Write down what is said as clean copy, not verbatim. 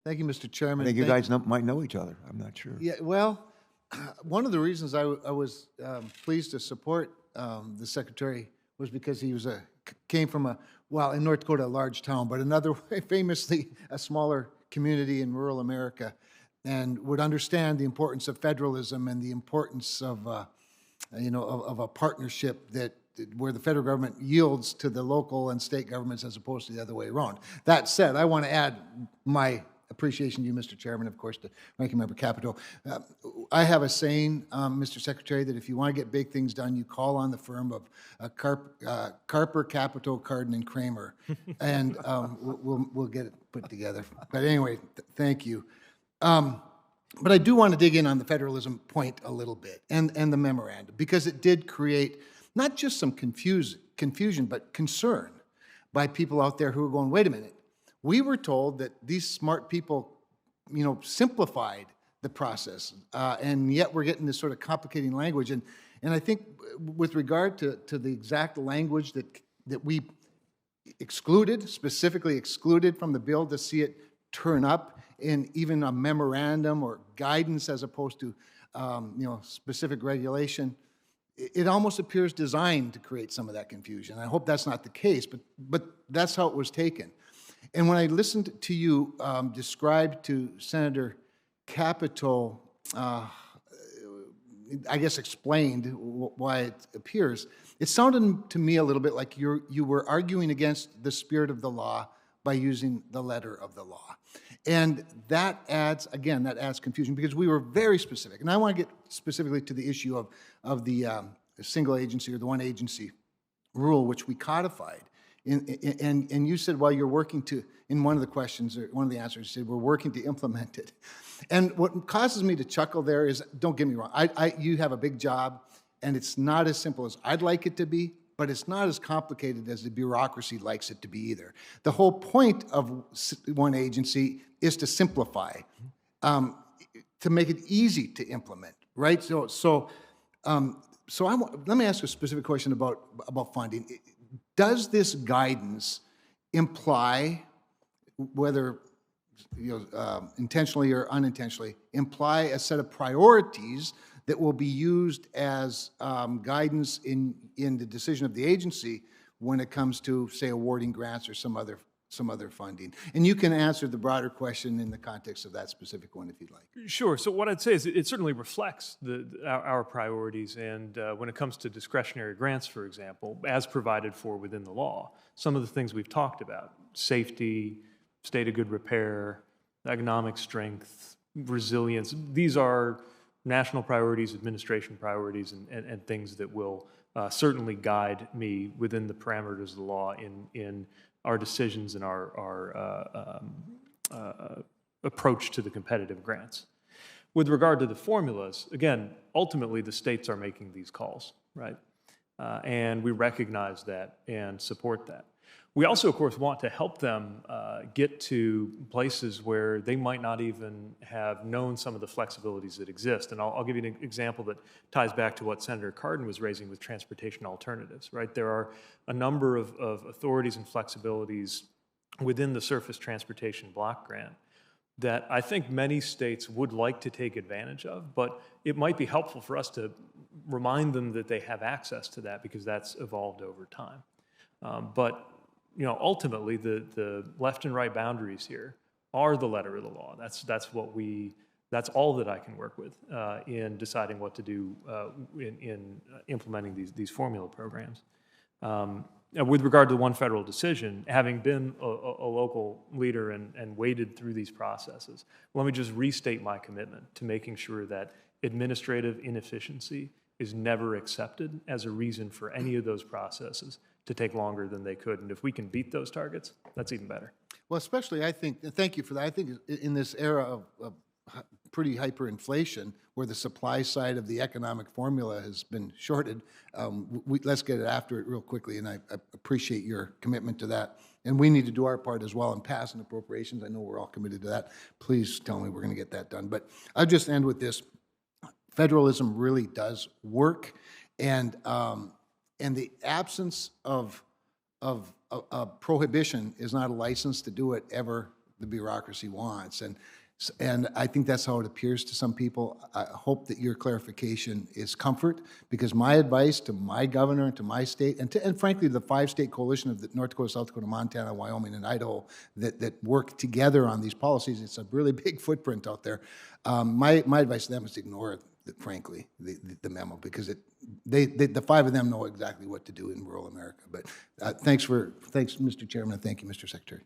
Thank you, Mr. I Chairman. think you guys might know each other. I'm not sure. Yeah, well, one of the reasons I was pleased to support the secretary was because he came from in North Dakota, a large town, but another famously a smaller community in rural America, and would understand the importance of federalism and the importance of of a partnership where the federal government yields to the local and state governments as opposed to the other way around. That said, I want to add my appreciation to you, Mr. Chairman, of course, to Ranking Member Capito. I have a saying, Mr. Secretary, that if you want to get big things done, you call on the firm of Carper, Capito, Cardin, and Cramer, and we'll get it put together. But anyway, thank you. But I do want to dig in on the federalism point a little bit and the memorandum, because it did create not just some confusion, but concern by people out there who are going, wait a minute, we were told that these smart people, simplified the process, and yet we're getting this sort of complicating language. And I think with regard to the exact language that we specifically excluded from the bill to see it turn up in even a memorandum or guidance as opposed to, specific regulation, it almost appears designed to create some of that confusion. I hope that's not the case, but that's how it was taken. And when I listened to you describe to Senator Capito, I guess explained why it appears, it sounded to me a little bit like you were arguing against the spirit of the law by using the letter of the law. And that adds confusion, because we were very specific. And I want to get specifically to the issue of the single agency or the one agency rule, which we codified. And you said, well, you're working to, in one of the questions, or one of the answers, you said, we're working to implement it. And what causes me to chuckle there is, don't get me wrong, you have a big job, and it's not as simple as I'd like it to be, but it's not as complicated as the bureaucracy likes it to be either. The whole point of one agency is to simplify, to make it easy to implement, right? Let me ask a specific question about funding. Does this guidance imply, whether intentionally or unintentionally, imply a set of priorities that will be used as guidance in the decision of the agency when it comes to, say, awarding grants or some other funding? And you can answer the broader question in the context of that specific one if you'd like. Sure. So what I'd say is it certainly reflects our priorities, and when it comes to discretionary grants, for example, as provided for within the law, some of the things we've talked about: safety, state of good repair, economic strength, resilience. These are national priorities, administration priorities, and things that will certainly guide me within the parameters of the law in our decisions and our approach to the competitive grants. With regard to the formulas, again, ultimately the states are making these calls, right? And we recognize that and support that. We also, of course, want to help them get to places where they might not even have known some of the flexibilities that exist. And I'll give you an example that ties back to what Senator Cardin was raising with transportation alternatives, right? There are a number of authorities and flexibilities within the Surface Transportation Block Grant that I think many states would like to take advantage of, but it might be helpful for us to remind them that they have access to that, because that's evolved over time. But ultimately, the left and right boundaries here are the letter of the law. That's all that I can work with in deciding what to do in implementing these formula programs. With regard to the one federal decision, having been a local leader and waded through these processes, let me just restate my commitment to making sure that administrative inefficiency is never accepted as a reason for any of those processes to take longer than they could. And if we can beat those targets, that's even better. Well, especially, I think, thank you for that. I think in this era of pretty hyperinflation, where the supply side of the economic formula has been shorted, let's get after it real quickly, and I appreciate your commitment to that. And we need to do our part as well in passing appropriations. I know we're all committed to that. Please tell me we're going to get that done. But I'll just end with this. Federalism really does work, and the absence of prohibition is not a license to do it ever the bureaucracy wants. And I think that's how it appears to some people. I hope that your clarification is comfort, because my advice to my governor and to my state, and frankly, the 5-state coalition of the North Dakota, South Dakota, Montana, Wyoming, and Idaho that work together on these policies, it's a really big footprint out there. My advice to them is to ignore, frankly, the memo, because the 5 of them know exactly what to do in rural America. But thanks, Mr. Chairman, and thank you, Mr. Secretary.